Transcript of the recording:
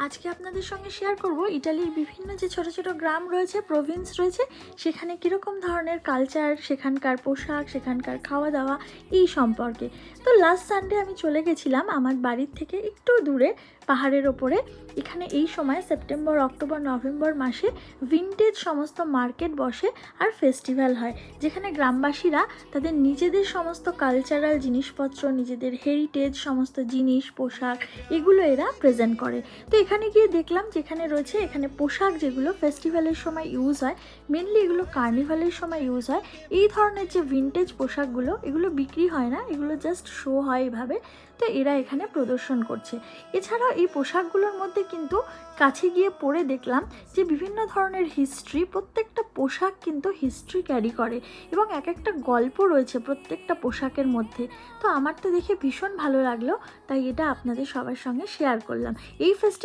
আজকে আপনাদের সঙ্গে শেয়ার করব ইটালির বিভিন্ন যে ছোট ছোট গ্রাম রয়েছে, প্রভিন্স রয়েছে, সেখানে কীরকম ধরনের কালচার, সেখানকার পোশাক, সেখানকার খাওয়া দাওয়া এই সম্পর্কে। তো লাস্ট সানডে আমি চলে গেছিলাম আমার বাড়ির থেকে একটু দূরে পাহাড়ের ওপরে। এখানে এই সময় সেপ্টেম্বর, অক্টোবর, নভেম্বর মাসে ভিনটেজ সমস্ত মার্কেট বসে আর ফেস্টিভ্যাল হয়, যেখানে গ্রামবাসীরা তাদের নিজেদের সমস্ত কালচারাল জিনিসপত্র, নিজেদের হেরিটেজ সমস্ত জিনিস, পোশাক এগুলো এরা প্রেজেন্ট করে। তো এখানে গিয়ে দেখলাম যেখানে রয়েছে, এখানে পোশাক যেগুলো ফেস্টিভ্যালের সময় ইউজ হয়, মেনলি এগুলো কার্নিভালের সময় ইউজ হয়। এই ধরনের যে ভিনটেজ পোশাকগুলো, এগুলো বিক্রি হয় না, এগুলো জাস্ট শো হয় এভাবে। তো এরা এখানে প্রদর্শন করছে। এছাড়াও এই পোশাকগুলোর মধ্যে কিন্তু কাছে গিয়ে পরে দেখলাম যে বিভিন্ন ধরনের হিস্ট্রি, প্রত্যেকটা পোশাক কিন্তু হিস্ট্রি ক্যারি করে এবং এক একটা গল্প রয়েছে প্রত্যেকটা পোশাকের মধ্যে। তো আমার তো দেখে ভীষণ ভালো লাগলো, তাই এটা আপনাদের সবার সঙ্গে শেয়ার করলাম। এই ফেস্টিভ্যাল